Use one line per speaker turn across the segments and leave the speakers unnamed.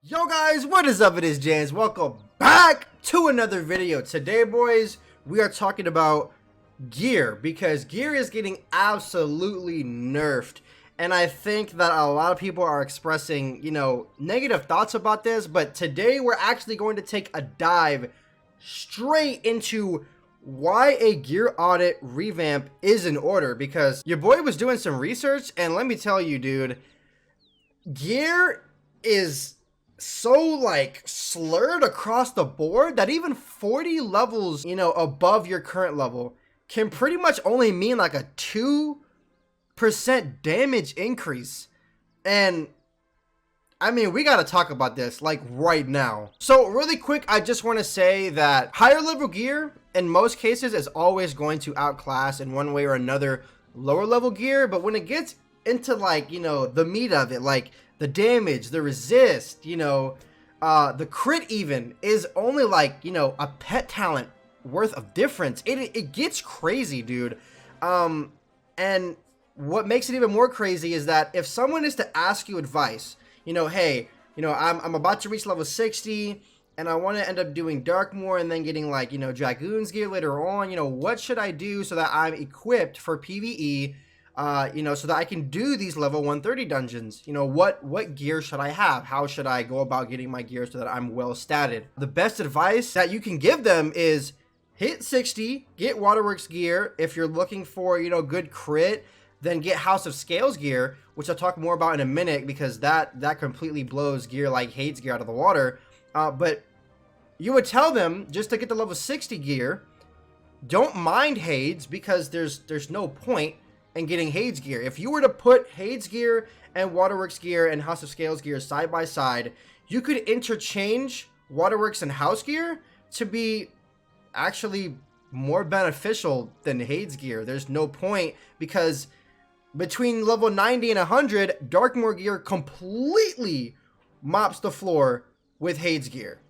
Yo guys, what is up? It is James. Welcome back to another video. Today, boys, we are talking about gear because gear is getting absolutely nerfed. And I think that a lot of people are expressing, negative thoughts about this. But today we're actually going to take a dive straight into why a gear audit revamp is in order. Because your boy was doing some research, and let me tell you, dude, gear is so slurred across the board that even 40 levels above your current level can pretty much only mean like a 2% damage increase. And I mean, we gotta talk about this like right now. So really quick, I just want to say that higher level gear in most cases is always going to outclass in one way or another lower level gear. But when it gets into the meat of it, like the damage, the resist, the crit even is only a pet talent worth of difference. It gets crazy, dude. And what makes it even more crazy is that if someone is to ask you advice, hey, I'm about to reach level 60 and I want to end up doing Darkmoor and then getting Dragoon's gear later on, what should I do so that I'm equipped for PvE? So that I can do these level 130 dungeons. What gear should I have? How should I go about getting my gear so that I'm well statted? The best advice that you can give them is hit 60, get Waterworks gear. If you're looking for, good crit, then get House of Scales gear, which I'll talk more about in a minute because that completely blows gear like Hades gear out of the water. But you would tell them just to get the level 60 gear, don't mind Hades because there's no point and getting Hades gear. If you were to put Hades gear and Waterworks gear and House of Scales gear side by side, you could interchange Waterworks and House gear to be actually more beneficial than Hades gear. There's no point because between level 90 and 100, Darkmoor gear completely mops the floor with Hades gear.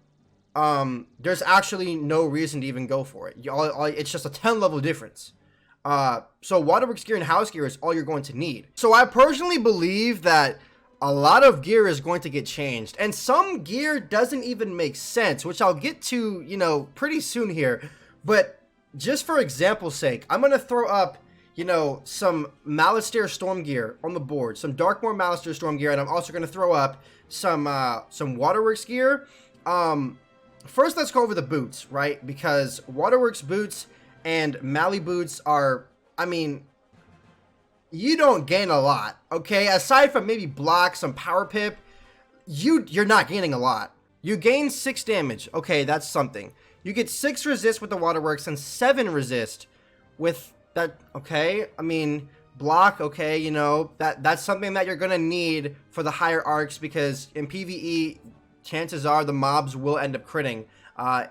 There's actually no reason to even go for it. It's just a 10 level difference. So Waterworks gear and House gear is all you're going to need. So I personally believe that a lot of gear is going to get changed, and some gear doesn't even make sense, which I'll get to, pretty soon here. But just for example's sake, I'm going to throw up, some Malastare Storm gear on the board, some Darkmoor Malastare Storm gear, and I'm also going to throw up some Waterworks gear. First, let's go over the boots, right? Because Waterworks boots and Mali boots are, you don't gain a lot, okay? Aside from maybe block, some power pip, you're not gaining a lot. You gain 6 damage, okay, that's something. You get 6 resist with the Waterworks and 7 resist with that, okay? Block, okay, that's something that you're gonna need for the higher arcs because in PvE, chances are the mobs will end up critting.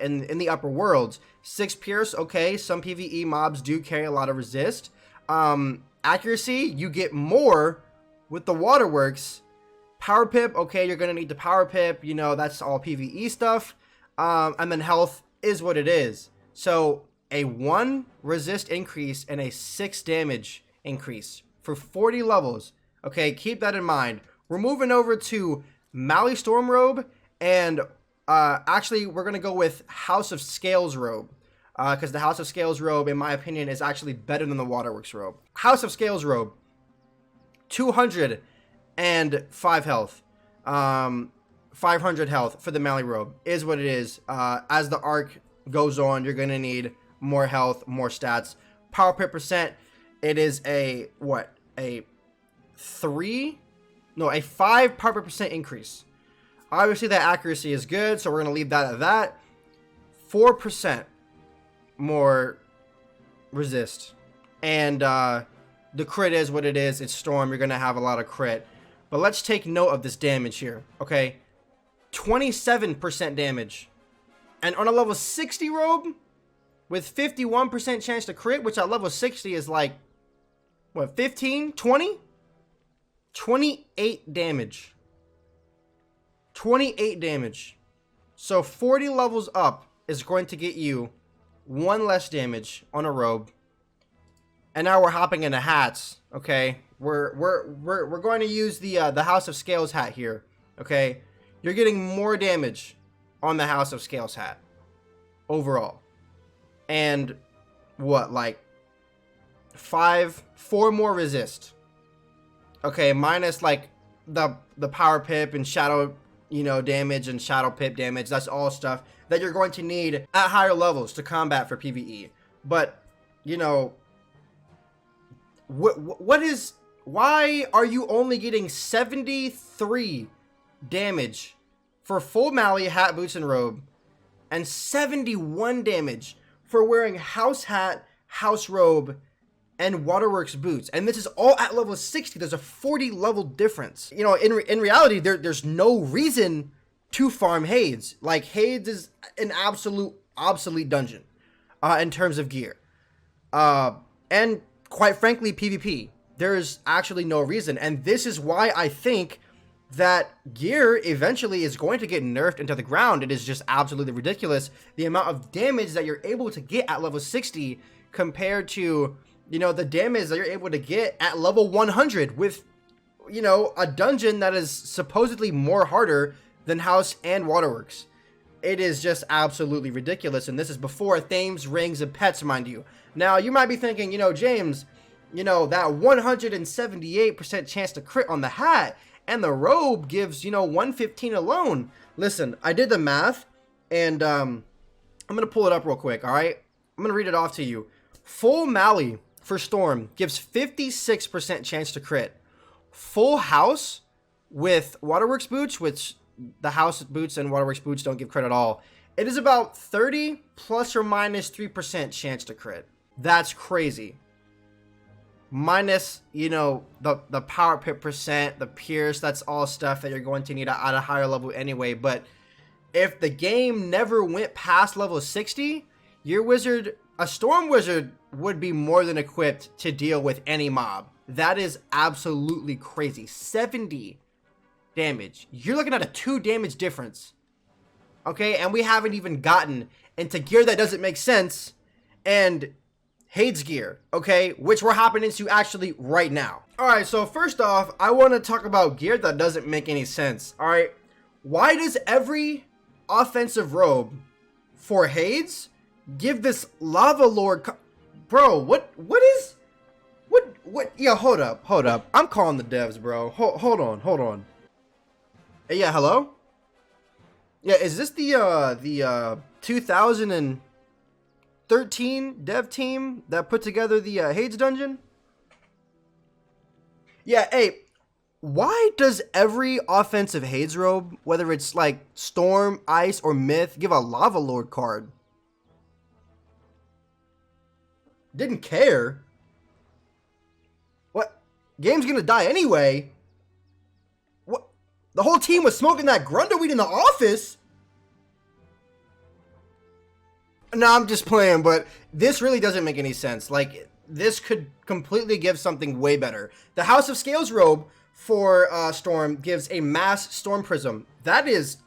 In the upper worlds. 6 pierce, okay, some PvE mobs do carry a lot of resist. Accuracy, you get more with the Waterworks. Power pip, okay, you're gonna need the power pip, that's all PvE stuff. And then health is what it is. So a 1 resist increase and a 6 damage increase for 40 levels. Okay, keep that in mind. We're moving over to Mali Storm Robe, and actually, we're going to go with House of Scales Robe. Because the House of Scales Robe, in my opinion, is actually better than the Waterworks Robe. House of Scales Robe, 205 health. 500 health for the Mali Robe is what it is. As the arc goes on, you're going to need more health, more stats. Power pip percent, it is a 5 power pip percent increase. Obviously, that accuracy is good, so we're going to leave that at that. 4% more resist. And the crit is what it is. It's Storm. You're going to have a lot of crit. But let's take note of this damage here, okay? 27% damage. And on a level 60 robe, with 51% chance to crit, which at level 60 is 15? 20? 28 damage. 28 damage. So 40 levels up is going to get you 1 less damage on a robe. And now we're hopping into hats, okay? We're going to use the House of Scales hat here, okay? you're getting more damage on the House of Scales hat overall. And what, like 4 more resist. Okay, minus like the power pip and shadow, you know, damage and shadow pip damage. That's all stuff that you're going to need at higher levels to combat for PvE. But, you know, why are you only getting 73 damage for full Mally, hat, boots, and robe, and 71 damage for wearing house hat, house robe, and waterworks boots? And this is all at level 60. There's a 40 level difference. You know, in reality, there's no reason to farm Hades. Like, Hades is an absolute obsolete dungeon in terms of gear. And quite frankly, PvP. There's actually no reason. And this is why I think that gear eventually is going to get nerfed into the ground. It is just absolutely ridiculous, the amount of damage that you're able to get at level 60 compared to, you know, the damage that you're able to get at level 100 with, you know, a dungeon that is supposedly more harder than House and Waterworks. It is just absolutely ridiculous, and this is before Thames, Rings, and Pets, mind you. Now, you might be thinking, you know, James, you know, that 178% chance to crit on the hat and the robe gives, you know, 115 alone. Listen, I did the math, and I'm going to pull it up real quick, all right? I'm going to read it off to you. Full Mally for Storm gives 56% chance to crit. Full House with Waterworks boots, which the House boots and Waterworks boots don't give crit at all, it is about 30 plus or minus 3% chance to crit. That's crazy. Minus, you know, the power pip percent, the pierce, that's all stuff that you're going to need at a higher level anyway. But if the game never went past level 60, your wizard, a storm wizard, would be more than equipped to deal with any mob. That is absolutely crazy. 70 damage. You're looking at a 2 damage difference. Okay, and we haven't even gotten into gear that doesn't make sense and Hades gear, okay, which we're hopping into actually right now. All right, so first off, I want to talk about gear that doesn't make any sense. All right, why does every offensive robe for Hades give this lava lord? Bro, what? Yeah, hold up. I'm calling the devs, bro. Hold on. Hey, yeah, hello. Yeah, is this the 2013 dev team that put together the Hades dungeon? Yeah, hey, why does every offensive Hades robe, whether it's like Storm, Ice, or Myth, give a Lava Lord card? Didn't care. What? Game's gonna die anyway. What? The whole team was smoking that Grunderweed in the office? No, I'm just playing, but this really doesn't make any sense. Like, this could completely give something way better. The House of Scales robe for Storm gives a mass Storm Prism. That is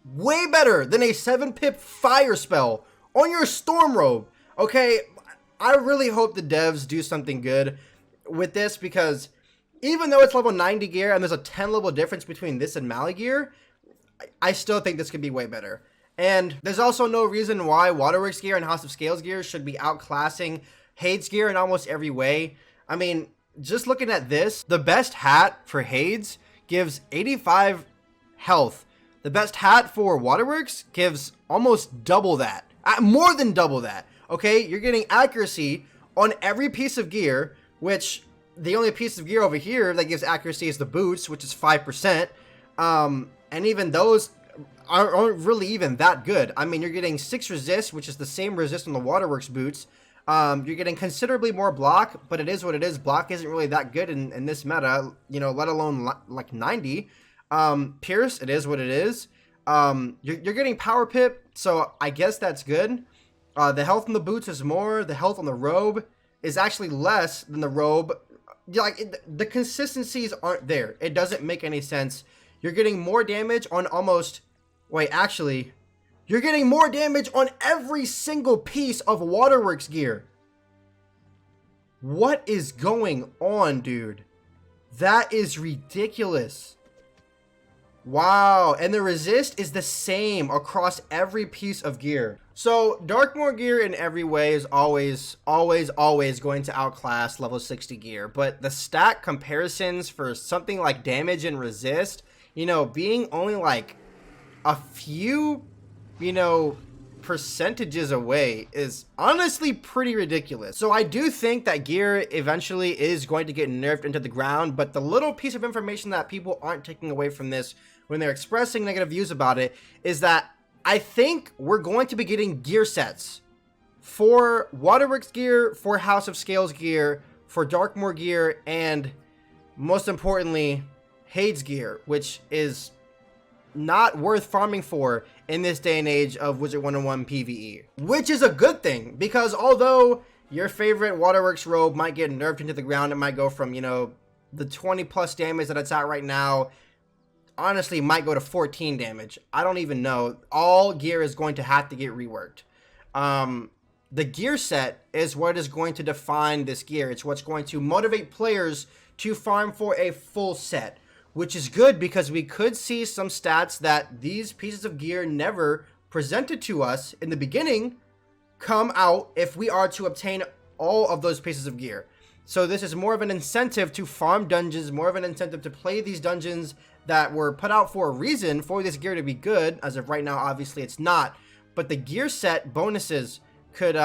way better than a 7-pip fire spell on your Storm robe. Okay, I really hope the devs do something good with this, because even though it's level 90 gear and there's a 10 level difference between this and Mally gear, I still think this could be way better. And there's also no reason why Waterworks gear and House of Scales gear should be outclassing Hades gear in almost every way. I mean, just looking at this, the best hat for Hades gives 85 health. The best hat for Waterworks gives almost double that. More than double that. Okay, you're getting accuracy on every piece of gear, which the only piece of gear over here that gives accuracy is the boots, which is 5%. And even those aren't really even that good. I mean, you're getting 6 resist, which is the same resist on the Waterworks boots. You're getting considerably more block, but it is what it is. Block isn't really that good in this meta, you know, let alone like 90. Pierce, it is what it is. You're getting power pip, so I guess that's good. The health on the boots is more. The health on the robe is actually less than the robe. Like, the consistencies aren't there. It doesn't make any sense. You're getting more damage on almost... Wait, actually, you're getting more damage on every single piece of Waterworks gear. What is going on, dude? That is ridiculous. Wow, and the resist is the same across every piece of gear. So Darkmoor gear in every way is always going to outclass level 60 gear, but the stat comparisons for something like damage and resist, you know, being only like a few, you know, percentages away is honestly pretty ridiculous. So I do think that gear eventually is going to get nerfed into the ground, but the little piece of information that people aren't taking away from this when they're expressing negative views about it is that I think we're going to be getting gear sets for Waterworks gear, for House of Scales gear, for Darkmoor gear, and most importantly, Hades gear, which is not worth farming for in this day and age of Wizard101 PvE. Which is a good thing, because although your favorite Waterworks robe might get nerfed into the ground, it might go from, you know, the 20 plus damage that it's at right now, honestly might go to 14 damage. I don't even know. All gear is going to have to get reworked. The gear set is what is going to define this gear. It's what's going to motivate players to farm for a full set, which is good because we could see some stats that these pieces of gear never presented to us in the beginning come out if we are to obtain all of those pieces of gear. So this is more of an incentive to farm dungeons, more of an incentive to play these dungeons that were put out for a reason for this gear to be good. As of right now, obviously it's not, but the gear set bonuses could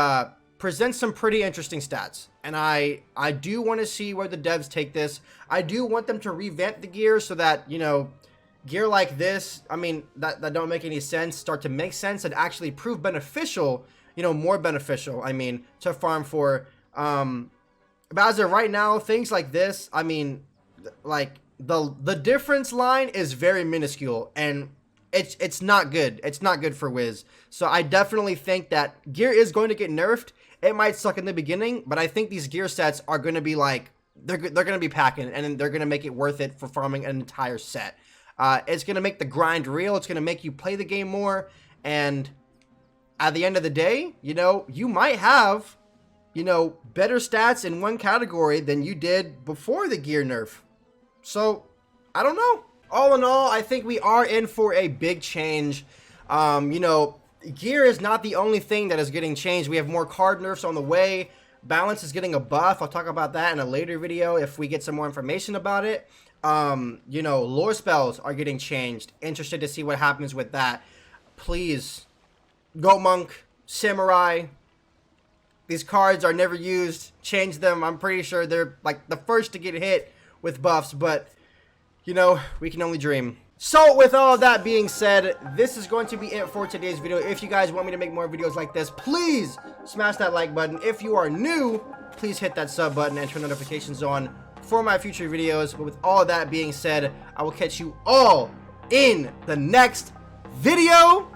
present some pretty interesting stats, and I do want to see where the devs take this. I do want them to revamp the gear so that, you know, gear like this, I mean, that don't make any sense, start to make sense and actually prove beneficial, you know, more beneficial, I mean, to farm for. But as of right now, things like this, I mean, like the difference line is very minuscule, and it's not good. It's not good for Wiz. So I definitely think that gear is going to get nerfed. It might suck in the beginning, but I think these gear sets are going to be like, they're going to be packing, and they're going to make it worth it for farming an entire set. It's going to make the grind real. It's going to make you play the game more. And at the end of the day, you know, you might have, you know, better stats in one category than you did before the gear nerf. So I don't know. All in all, I think we are in for a big change. You know, gear is not the only thing that is getting changed. We have more card nerfs on the way. Balance is getting a buff. I'll talk about that in a later video if we get some more information about it. You know, lore spells are getting changed. Interested to see what happens with that. Please, Goat Monk, Samurai. These cards are never used. Change them. I'm pretty sure they're like the first to get hit with buffs, but you know, we can only dream. So with all of that being said, this is going to be it for today's video. If you guys want me to make more videos like this, please smash that like button. If you are new, please hit that sub button and turn notifications on for my future videos. But with all of that being said, I will catch you all in the next video.